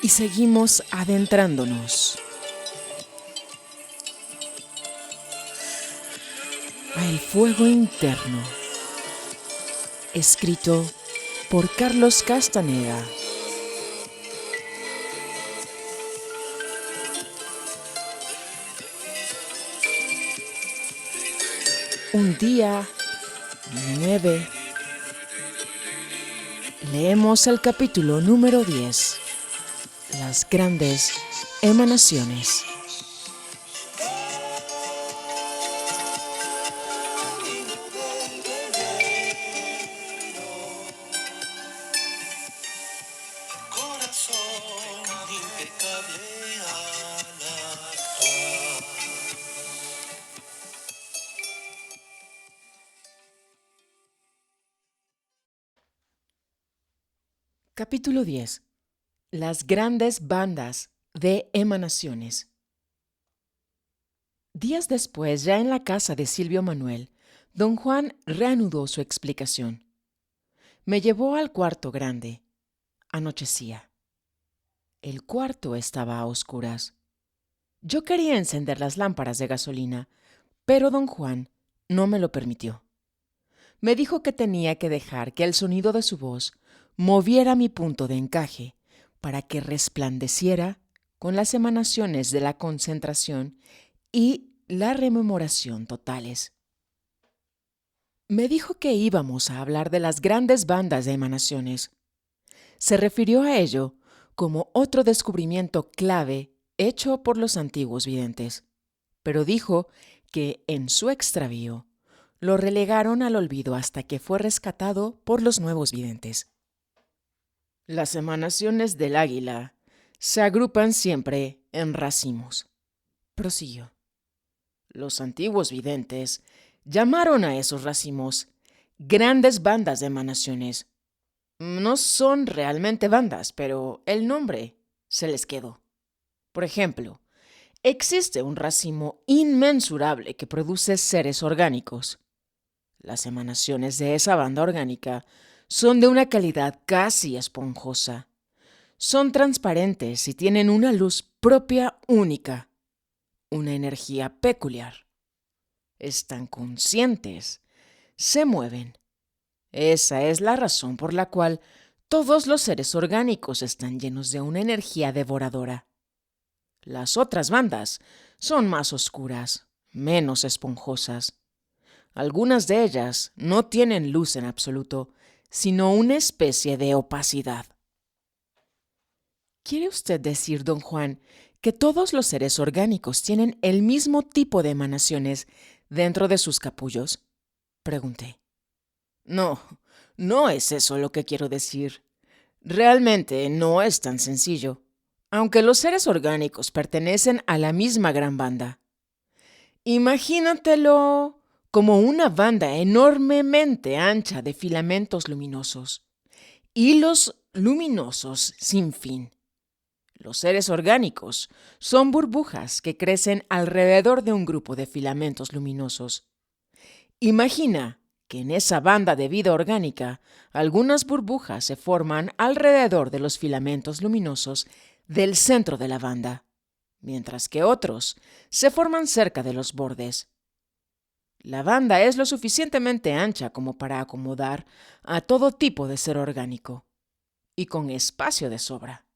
y seguimos adentrándonos a El fuego interno, escrito por Carlos Castaneda. Un día 9. Leemos el capítulo número 10, las grandes emanaciones. Capítulo 10. Las grandes bandas de emanaciones. Días después, ya en la casa de Silvio Manuel, don Juan reanudó su explicación. Me llevó al cuarto grande. Anochecía. El cuarto estaba a oscuras. Yo quería encender las lámparas de gasolina, pero don Juan no me lo permitió. Me dijo que tenía que dejar que el sonido de su voz moviera mi punto de encaje para que resplandeciera con las emanaciones de la concentración y la rememoración totales. Me dijo que íbamos a hablar de las grandes bandas de emanaciones. Se refirió a ello como otro descubrimiento clave hecho por los antiguos videntes, pero dijo que en su extravío lo relegaron al olvido hasta que fue rescatado por los nuevos videntes. Las emanaciones del águila se agrupan siempre en racimos, prosiguió. Los antiguos videntes llamaron a esos racimos grandes bandas de emanaciones. No son realmente bandas, pero el nombre se les quedó. Por ejemplo, existe un racimo inmensurable que produce seres orgánicos. Las emanaciones de esa banda orgánica son de una calidad casi esponjosa. Son transparentes y tienen una luz propia única, una energía peculiar. Están conscientes, se mueven. Esa es la razón por la cual todos los seres orgánicos están llenos de una energía devoradora. Las otras bandas son más oscuras, menos esponjosas. Algunas de ellas no tienen luz en absoluto, sino una especie de opacidad. ¿Quiere usted decir, don Juan, que todos los seres orgánicos tienen el mismo tipo de emanaciones dentro de sus capullos? Pregunté. No, no es eso lo que quiero decir. Realmente no es tan sencillo, aunque los seres orgánicos pertenecen a la misma gran banda. Imagínatelo como una banda enormemente ancha de filamentos luminosos, hilos luminosos sin fin. Los seres orgánicos son burbujas que crecen alrededor de un grupo de filamentos luminosos. Imagina que en esa banda de vida orgánica algunas burbujas se forman alrededor de los filamentos luminosos del centro de la banda, mientras que otros se forman cerca de los bordes. La banda es lo suficientemente ancha como para acomodar a todo tipo de ser orgánico, y con espacio de sobra.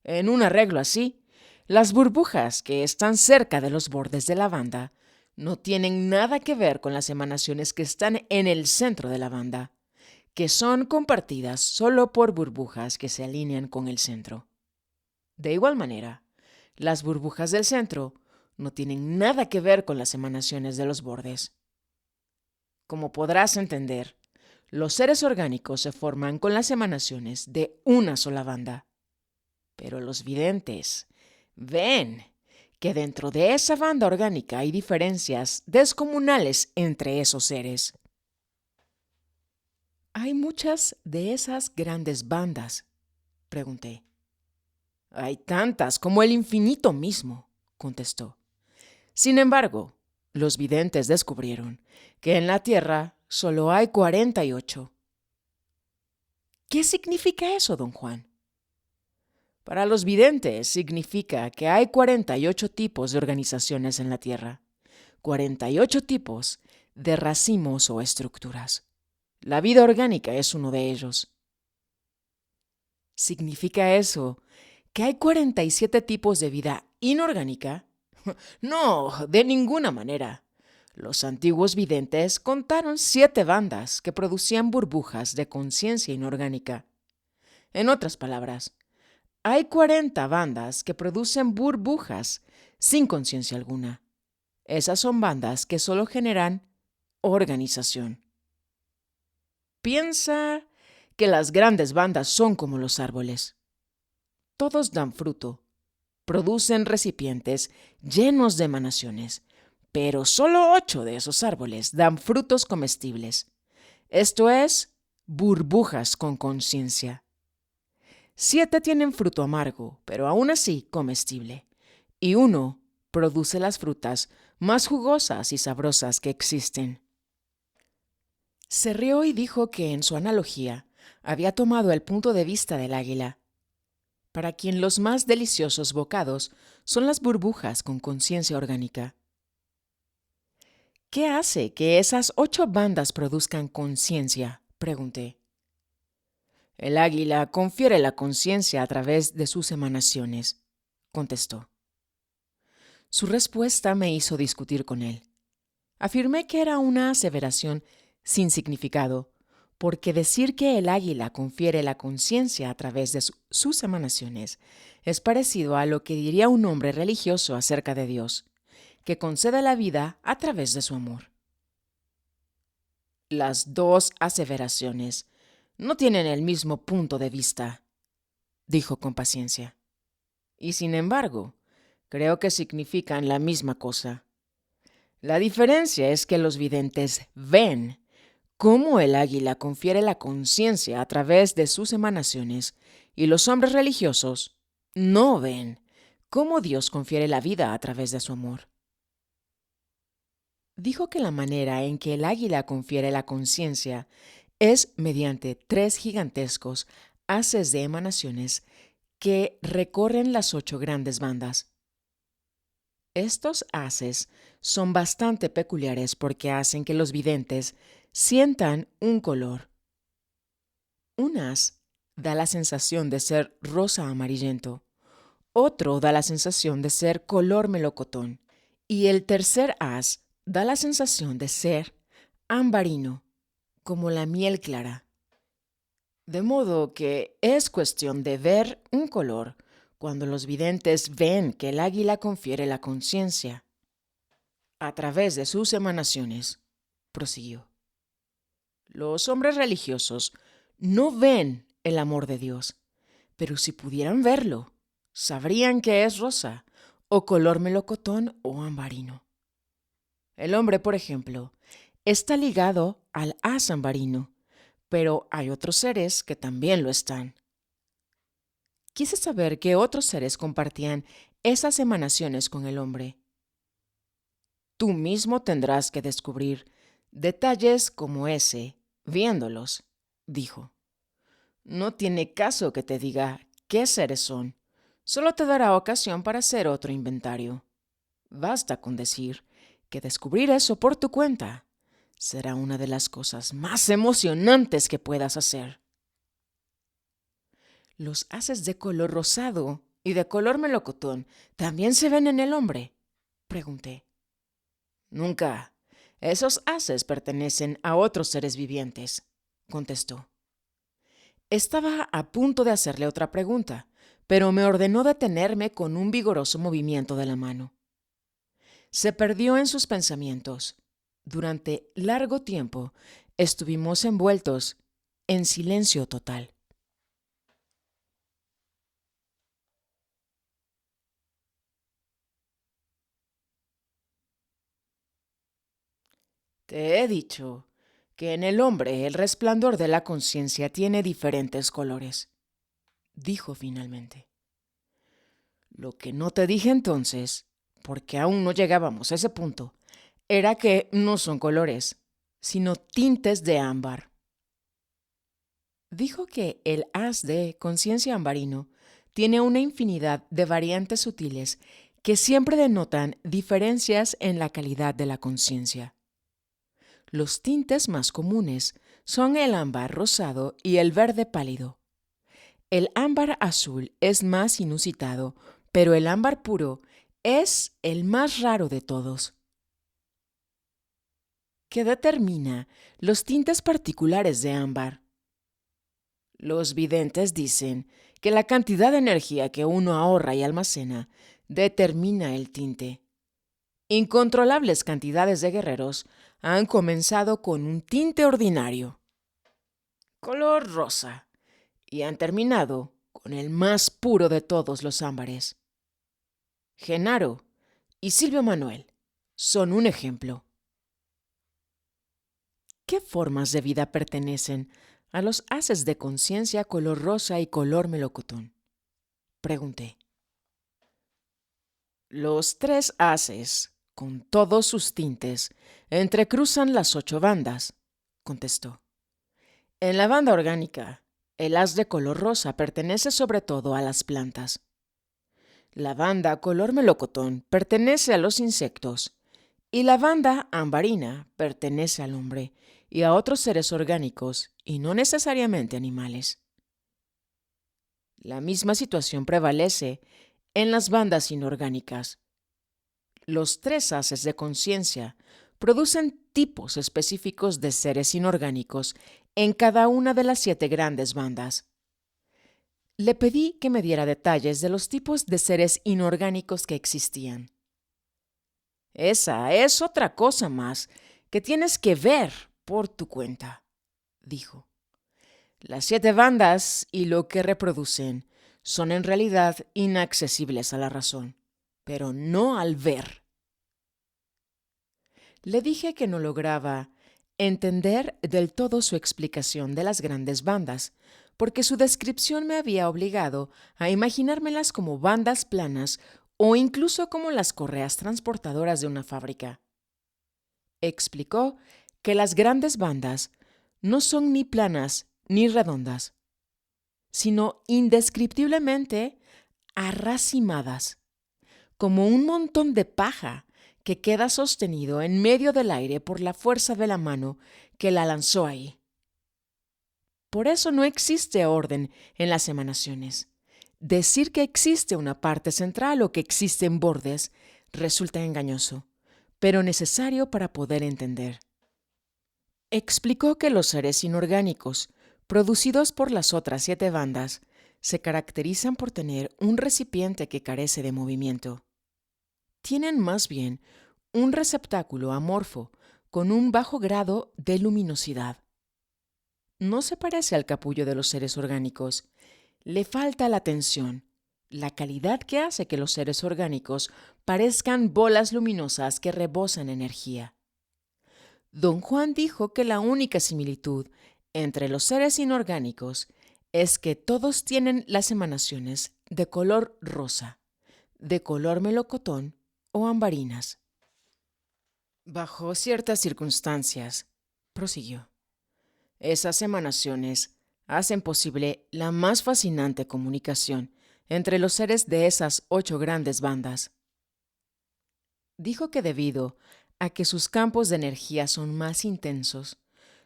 En un arreglo así, las burbujas que están cerca de los bordes de la banda no tienen nada que ver con las emanaciones que están en el centro de la banda, que son compartidas solo por burbujas que se alinean con el centro. De igual manera, las burbujas del centro no tienen nada que ver con las emanaciones de los bordes. Como podrás entender, los seres orgánicos se forman con las emanaciones de una sola banda. Pero los videntes ven que dentro de esa banda orgánica hay diferencias descomunales entre esos seres. ¿Hay muchas de esas grandes bandas?, pregunté. Hay tantas como el infinito mismo, contestó. Sin embargo, los videntes descubrieron que en la Tierra solo hay 48. ¿Qué significa eso, don Juan? Para los videntes significa que hay 48 tipos de organizaciones en la Tierra, 48 tipos de racimos o estructuras. La vida orgánica es uno de ellos. ¿Significa eso que hay 47 tipos de vida inorgánica? No, de ninguna manera. Los antiguos videntes contaron 7 bandas que producían burbujas de conciencia inorgánica. En otras palabras, hay 40 bandas que producen burbujas sin conciencia alguna. Esas son bandas que solo generan organización. Piensa que las grandes bandas son como los árboles. Todos dan fruto, producen recipientes llenos de emanaciones, pero solo 8 de esos árboles dan frutos comestibles. Esto es, burbujas con conciencia. 7 tienen fruto amargo, pero aún así comestible. Y 1 produce las frutas más jugosas y sabrosas que existen. Se rió y dijo que en su analogía había tomado el punto de vista del águila, para quien los más deliciosos bocados son las burbujas con conciencia orgánica. ¿Qué hace que esas 8 bandas produzcan conciencia?, pregunté. El águila confiere la conciencia a través de sus emanaciones, contestó. Su respuesta me hizo discutir con él. Afirmé que era una aseveración sin significado, porque decir que el águila confiere la conciencia a través de sus emanaciones es parecido a lo que diría un hombre religioso acerca de Dios, que concede la vida a través de su amor. Las dos aseveraciones no tienen el mismo punto de vista, dijo con paciencia. Y sin embargo, creo que significan la misma cosa. La diferencia es que los videntes ven cómo el águila confiere la conciencia a través de sus emanaciones y los hombres religiosos no ven cómo Dios confiere la vida a través de su amor. Dijo que la manera en que el águila confiere la conciencia es mediante 3 gigantescos haces de emanaciones que recorren las 8 grandes bandas. Estos haces son bastante peculiares porque hacen que los videntes sientan un color. Un haz da la sensación de ser rosa amarillento, otro da la sensación de ser color melocotón y el tercer haz da la sensación de ser ambarino, como la miel clara. De modo que es cuestión de ver un color cuando los videntes ven que el águila confiere la conciencia a través de sus emanaciones, prosiguió. Los hombres religiosos no ven el amor de Dios, pero si pudieran verlo, sabrían que es rosa, o color melocotón o ambarino. El hombre, por ejemplo, está ligado al haz ambarino, pero hay otros seres que también lo están. Quise saber qué otros seres compartían esas emanaciones con el hombre. Tú mismo tendrás que descubrir detalles como ese, viéndolos, dijo. No tiene caso que te diga qué seres son, solo te dará ocasión para hacer otro inventario. Basta con decir que descubrir eso por tu cuenta será una de las cosas más emocionantes que puedas hacer. ¿Los haces de color rosado y de color melocotón también se ven en el hombre?, pregunté. Nunca. Esos haces pertenecen a otros seres vivientes, contestó. Estaba a punto de hacerle otra pregunta, pero me ordenó detenerme con un vigoroso movimiento de la mano. Se perdió en sus pensamientos. Durante largo tiempo estuvimos envueltos en silencio total. Te he dicho que en el hombre el resplandor de la conciencia tiene diferentes colores, dijo finalmente. Lo que no te dije entonces, porque aún no llegábamos a ese punto, era que no son colores, sino tintes de ámbar. Dijo que el haz de conciencia ambarino tiene una infinidad de variantes sutiles que siempre denotan diferencias en la calidad de la conciencia. Los tintes más comunes son el ámbar rosado y el verde pálido. El ámbar azul es más inusitado, pero el ámbar puro es el más raro de todos. ¿Qué determina los tintes particulares de ámbar? Los videntes dicen que la cantidad de energía que uno ahorra y almacena determina el tinte. Incontrolables cantidades de guerreros han comenzado con un tinte ordinario, color rosa, y han terminado con el más puro de todos los ámbares. Genaro y Silvio Manuel son un ejemplo. ¿Qué formas de vida pertenecen a los haces de conciencia color rosa y color melocotón? Pregunté. Los 3 haces, con todos sus tintes, entrecruzan las 8 bandas, contestó. En la banda orgánica, el haz de color rosa pertenece sobre todo a las plantas. La banda color melocotón pertenece a los insectos y la banda ambarina pertenece al hombre y a otros seres orgánicos y no necesariamente animales. La misma situación prevalece en las bandas inorgánicas. Los 3 haces de conciencia producen tipos específicos de seres inorgánicos en cada una de las 7 grandes bandas. Le pedí que me diera detalles de los tipos de seres inorgánicos que existían. Esa es otra cosa más que tienes que ver por tu cuenta, dijo. Las 7 bandas y lo que reproducen son en realidad inaccesibles a la razón, pero no al ver. Le dije que no lograba entender del todo su explicación de las grandes bandas, porque su descripción me había obligado a imaginármelas como bandas planas o incluso como las correas transportadoras de una fábrica. Explicó que las grandes bandas no son ni planas ni redondas, sino indescriptiblemente arracimadas, como un montón de paja que queda sostenido en medio del aire por la fuerza de la mano que la lanzó ahí. Por eso no existe orden en las emanaciones. Decir que existe una parte central o que existen bordes resulta engañoso, pero necesario para poder entender. Explicó que los seres inorgánicos, producidos por las otras 7 bandas, se caracterizan por tener un recipiente que carece de movimiento. Tienen más bien un receptáculo amorfo con un bajo grado de luminosidad. No se parece al capullo de los seres orgánicos. Le falta la tensión, la calidad que hace que los seres orgánicos parezcan bolas luminosas que rebosan energía. Don Juan dijo que la única similitud entre los seres inorgánicos es que todos tienen las emanaciones de color rosa, de color melocotón o ambarinas. Bajo ciertas circunstancias, prosiguió, esas emanaciones hacen posible la más fascinante comunicación entre los seres de esas 8 grandes bandas. Dijo que debido a que sus campos de energía son más intensos,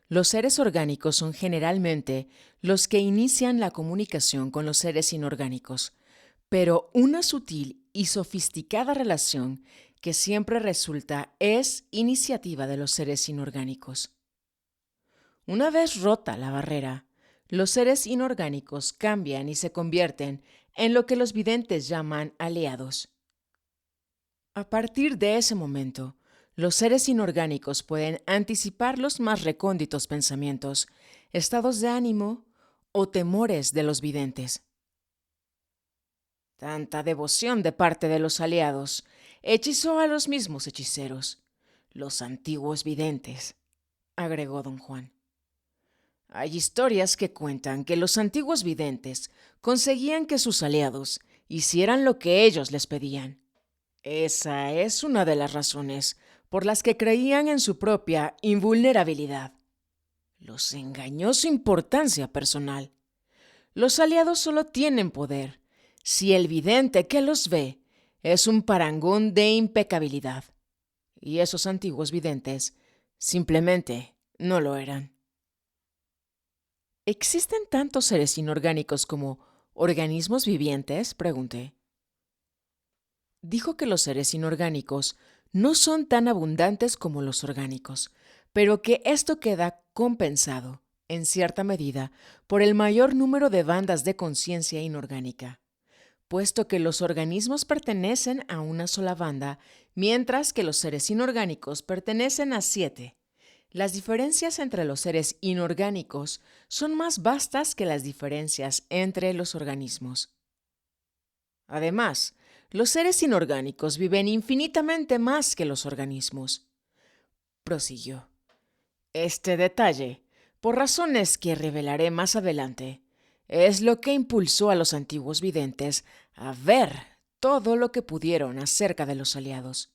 los seres orgánicos son generalmente los que inician la comunicación con los seres inorgánicos, pero una sutil y sofisticada relación que siempre resulta es iniciativa de los seres inorgánicos. Una vez rota la barrera, los seres inorgánicos cambian y se convierten en lo que los videntes llaman aliados. A partir de ese momento, los seres inorgánicos pueden anticipar los más recónditos pensamientos, estados de ánimo o temores de los videntes. Tanta devoción de parte de los aliados hechizó a los mismos hechiceros, los antiguos videntes, agregó don Juan. Hay historias que cuentan que los antiguos videntes conseguían que sus aliados hicieran lo que ellos les pedían. Esa es una de las razones por las que creían en su propia invulnerabilidad. Los engañó su importancia personal. Los aliados solo tienen poder si el vidente que los ve es un parangón de impecabilidad. Y esos antiguos videntes simplemente no lo eran. ¿Existen tantos seres inorgánicos como organismos vivientes?, pregunté. Dijo que los seres inorgánicos no son tan abundantes como los orgánicos, pero que esto queda compensado, en cierta medida, por el mayor número de bandas de conciencia inorgánica, puesto que los organismos pertenecen a una sola banda, mientras que los seres inorgánicos pertenecen a 7. Las diferencias entre los seres inorgánicos son más vastas que las diferencias entre los organismos. Además, los seres inorgánicos viven infinitamente más que los organismos. Prosiguió. Este detalle, por razones que revelaré más adelante, es lo que impulsó a los antiguos videntes a ver todo lo que pudieron acerca de los aliados.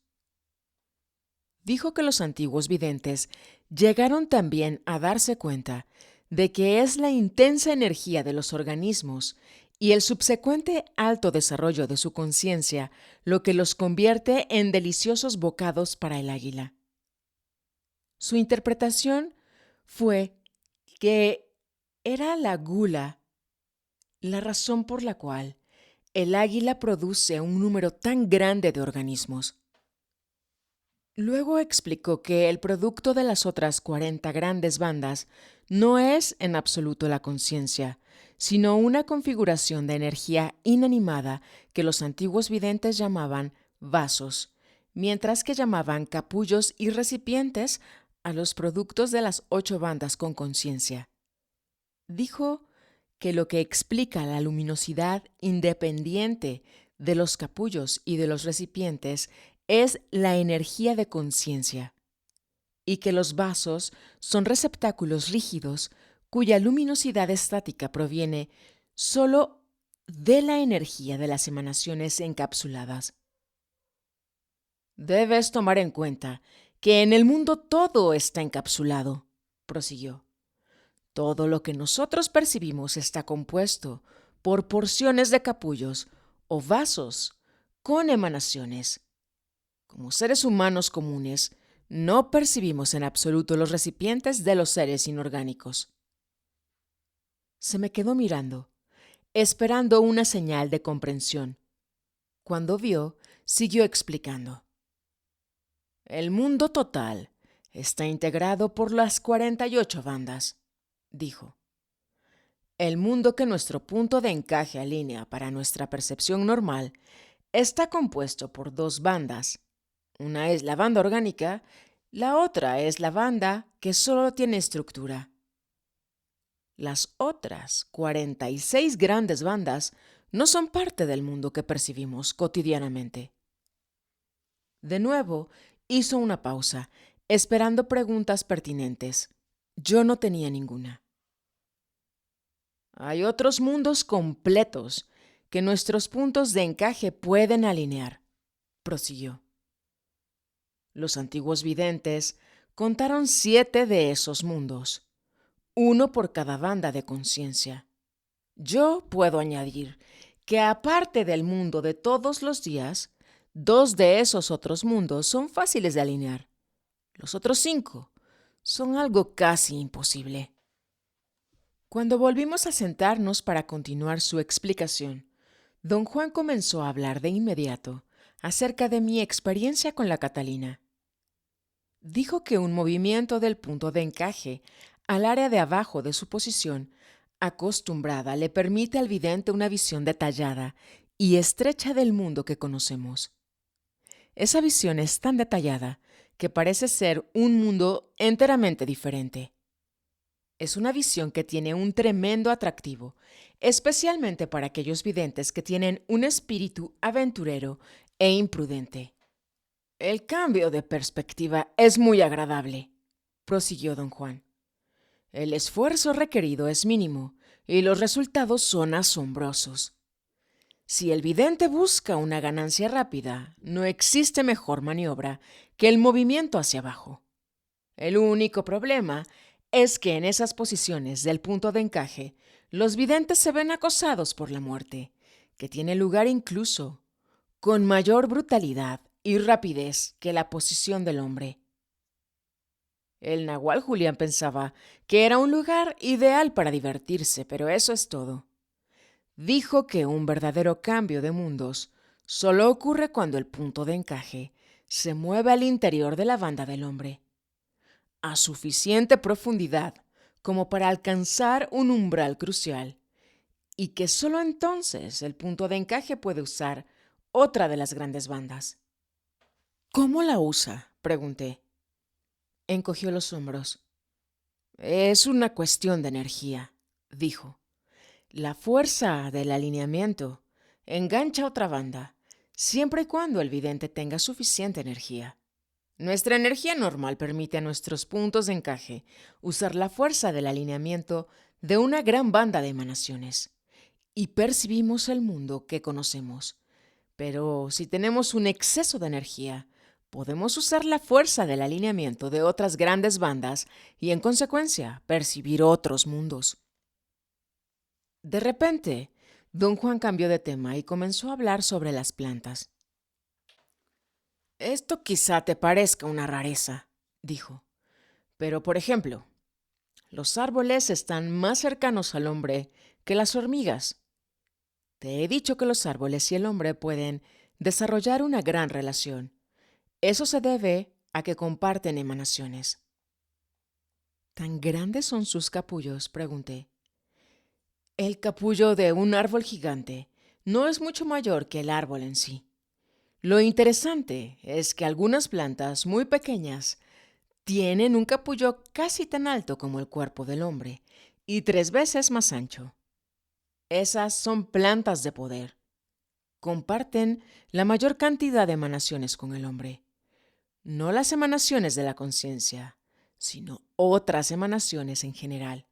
Dijo que los antiguos videntes llegaron también a darse cuenta de que es la intensa energía de los organismos y el subsecuente alto desarrollo de su conciencia lo que los convierte en deliciosos bocados para el águila. Su interpretación fue que era la gula la razón por la cual el águila produce un número tan grande de organismos. Luego explicó que el producto de las otras 40 grandes bandas no es en absoluto la conciencia, sino una configuración de energía inanimada que los antiguos videntes llamaban vasos, mientras que llamaban capullos y recipientes a los productos de las 8 bandas con conciencia. Dijo que lo que explica la luminosidad independiente de los capullos y de los recipientes es la energía de conciencia, y que los vasos son receptáculos rígidos cuya luminosidad estática proviene solo de la energía de las emanaciones encapsuladas. Debes tomar en cuenta que en el mundo todo está encapsulado, prosiguió. Todo lo que nosotros percibimos está compuesto por porciones de capullos o vasos con emanaciones. Como seres humanos comunes, no percibimos en absoluto los recipientes de los seres inorgánicos. Se me quedó mirando, esperando una señal de comprensión. Cuando vio, siguió explicando. El mundo total está integrado por las 48 bandas, dijo. El mundo que nuestro punto de encaje alinea para nuestra percepción normal está compuesto por 2 bandas. Una es la banda orgánica, la otra es la banda que solo tiene estructura. Las otras 46 grandes bandas no son parte del mundo que percibimos cotidianamente. De nuevo, hizo una pausa, esperando preguntas pertinentes. Yo no tenía ninguna. Hay otros mundos completos que nuestros puntos de encaje pueden alinear, prosiguió. Los antiguos videntes contaron 7 de esos mundos, 1 por cada banda de conciencia. Yo puedo añadir que aparte del mundo de todos los días, 2 de esos otros mundos son fáciles de alinear. Los otros 5 son algo casi imposible. Cuando volvimos a sentarnos para continuar su explicación, don Juan comenzó a hablar de inmediato acerca de mi experiencia con la Catalina. Dijo que un movimiento del punto de encaje al área de abajo de su posición acostumbrada le permite al vidente una visión detallada y estrecha del mundo que conocemos. Esa visión es tan detallada que parece ser un mundo enteramente diferente. Es una visión que tiene un tremendo atractivo, especialmente para aquellos videntes que tienen un espíritu aventurero e imprudente. El cambio de perspectiva es muy agradable, prosiguió don Juan. El esfuerzo requerido es mínimo y los resultados son asombrosos. Si el vidente busca una ganancia rápida, no existe mejor maniobra que el movimiento hacia abajo. El único problema es que en esas posiciones del punto de encaje, los videntes se ven acosados por la muerte, que tiene lugar incluso con mayor brutalidad y rapidez que la posición del hombre. El nahual Julián pensaba que era un lugar ideal para divertirse, pero eso es todo. Dijo que un verdadero cambio de mundos solo ocurre cuando el punto de encaje se mueve al interior de la banda del hombre, a suficiente profundidad como para alcanzar un umbral crucial, y que solo entonces el punto de encaje puede usar otra de las grandes bandas. ¿Cómo la usa?, pregunté. Encogió los hombros. Es una cuestión de energía, dijo. La fuerza del alineamiento engancha otra banda, siempre y cuando el vidente tenga suficiente energía. Nuestra energía normal permite a nuestros puntos de encaje usar la fuerza del alineamiento de una gran banda de emanaciones, y percibimos el mundo que conocemos. Pero si tenemos un exceso de energía, podemos usar la fuerza del alineamiento de otras grandes bandas y, en consecuencia, percibir otros mundos. De repente, don Juan cambió de tema y comenzó a hablar sobre las plantas. Esto quizá te parezca una rareza, dijo. Pero, por ejemplo, los árboles están más cercanos al hombre que las hormigas. Te he dicho que los árboles y el hombre pueden desarrollar una gran relación. Eso se debe a que comparten emanaciones. ¿Tan grandes son sus capullos?, pregunté. El capullo de un árbol gigante no es mucho mayor que el árbol en sí. Lo interesante es que algunas plantas muy pequeñas tienen un capullo casi tan alto como el cuerpo del hombre y 3 veces más ancho. Esas son plantas de poder. Comparten la mayor cantidad de emanaciones con el hombre. No las emanaciones de la conciencia, sino otras emanaciones en general.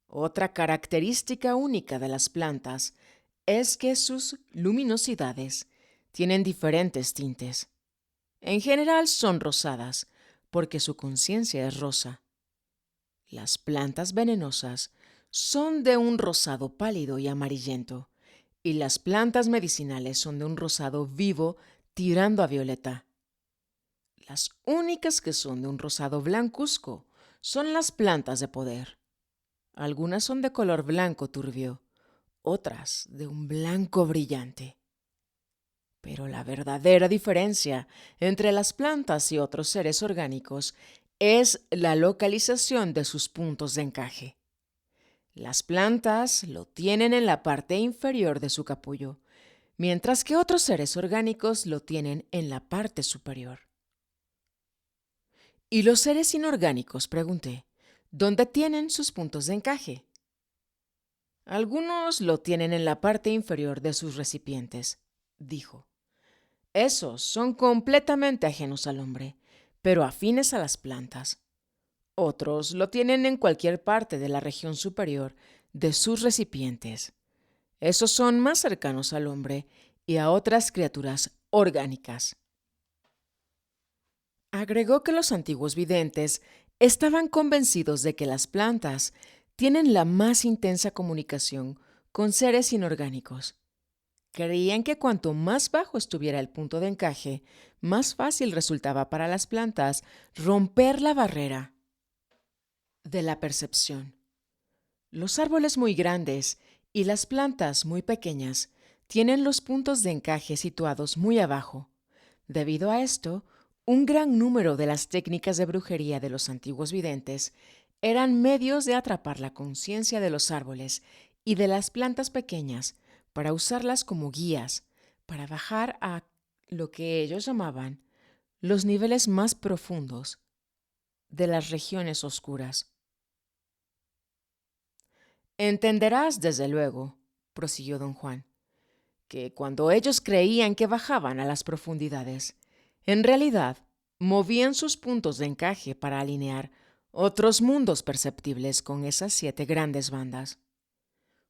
Otra característica única de las plantas es que sus luminosidades tienen diferentes tintes. En general son rosadas, porque su conciencia es rosa. Las plantas venenosas son de un rosado pálido y amarillento, y las plantas medicinales son de un rosado vivo tirando a violeta. Las únicas que son de un rosado blancuzco son las plantas de poder. Algunas son de color blanco turbio, otras de un blanco brillante. Pero la verdadera diferencia entre las plantas y otros seres orgánicos es la localización de sus puntos de encaje. Las plantas lo tienen en la parte inferior de su capullo, mientras que otros seres orgánicos lo tienen en la parte superior. ¿Y los seres inorgánicos?, pregunté. ¿Dónde tienen sus puntos de encaje? Algunos lo tienen en la parte inferior de sus recipientes, dijo. Esos son completamente ajenos al hombre, pero afines a las plantas. Otros lo tienen en cualquier parte de la región superior de sus recipientes. Esos son más cercanos al hombre y a otras criaturas orgánicas. Agregó que los antiguos videntes estaban convencidos de que las plantas tienen la más intensa comunicación con seres inorgánicos. Creían que cuanto más bajo estuviera el punto de encaje, más fácil resultaba para las plantas romper la barrera de la percepción. Los árboles muy grandes y las plantas muy pequeñas tienen los puntos de encaje situados muy abajo. Debido a esto, un gran número de las técnicas de brujería de los antiguos videntes eran medios de atrapar la conciencia de los árboles y de las plantas pequeñas para usarlas como guías, para bajar a lo que ellos llamaban los niveles más profundos de las regiones oscuras. Entenderás, desde luego, prosiguió don Juan, que cuando ellos creían que bajaban a las profundidades, en realidad movían sus puntos de encaje para alinear otros mundos perceptibles con esas 7 grandes bandas.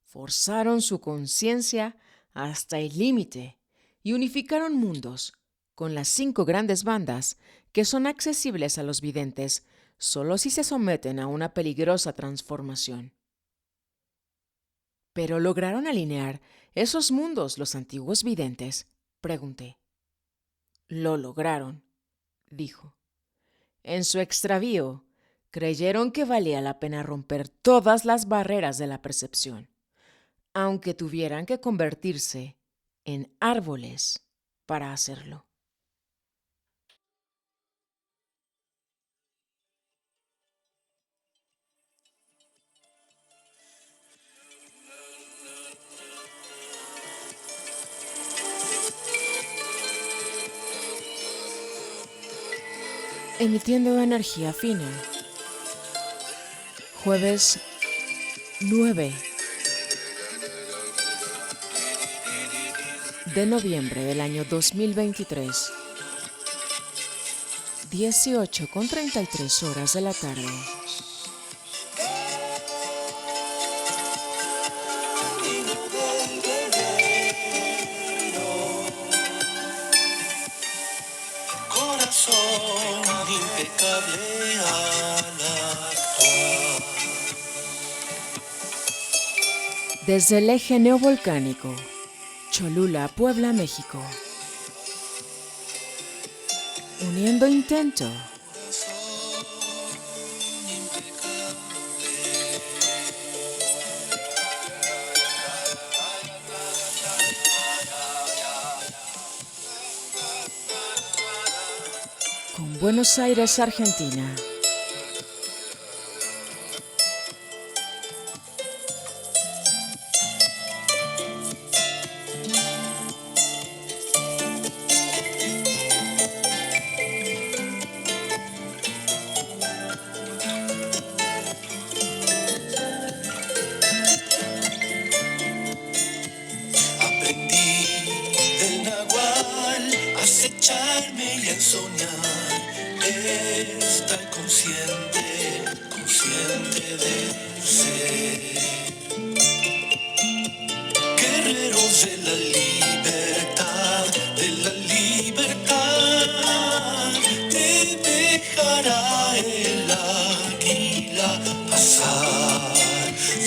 Forzaron su conciencia hasta el límite y unificaron mundos con las 5 grandes bandas que son accesibles a los videntes solo si se someten a una peligrosa transformación. ¿Pero lograron alinear esos mundos los antiguos videntes? Pregunté. Lo lograron, dijo. En su extravío, creyeron que valía la pena romper todas las barreras de la percepción, aunque tuvieran que convertirse en árboles para hacerlo. Emitiendo energía fina. Jueves 9 de noviembre del año 2023. 18:33 horas de la tarde. Corazón impecable al actuar. Desde el eje neovolcánico, Cholula, Puebla, México. Uniendo intento. Con Buenos Aires, Argentina. Aprendí del nahual a acecharme y a soñar. Estar consciente, consciente del ser. Guerreros de la libertad, de la libertad. Te dejará el águila pasar.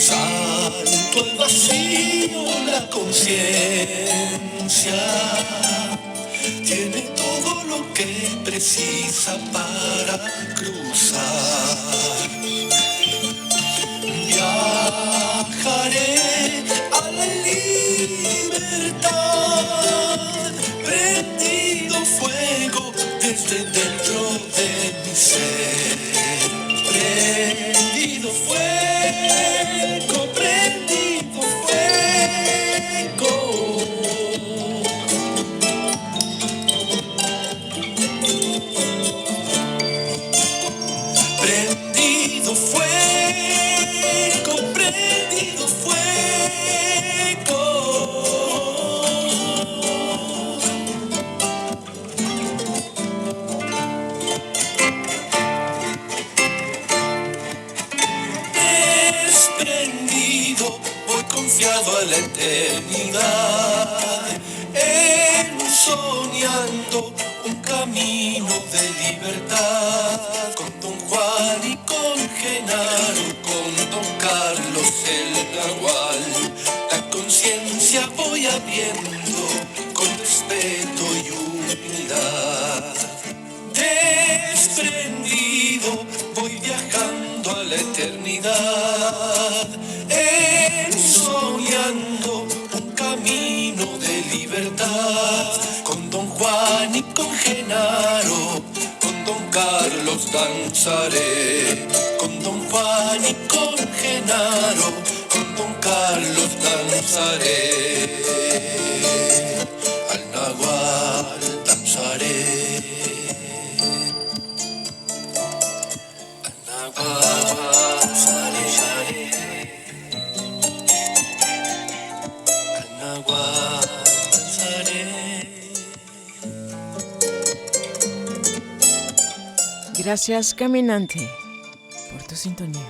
Salto al vacío, la conciencia tiene todo lo que precisa para cruzar. Viajaré a la libertad, prendido fuego desde dentro de mi ser. Prendido fuego, prendido fuego. Prendido fuego, prendido fuego. Desprendido, voy confiado a la eternidad, soñando un camino de libertad, con Don Juan y con Genaro, con Don Carlos el Nahual. La conciencia voy abriendo con respeto y humildad. Desprendido, voy viajando a la eternidad, soñando un camino de libertad, con Don Juan y con Genaro, con Don Carlos danzaré, con Don Juan y con Genaro, con Don Carlos danzaré, al Nahual danzaré. Gracias, caminante, por tu sintonía.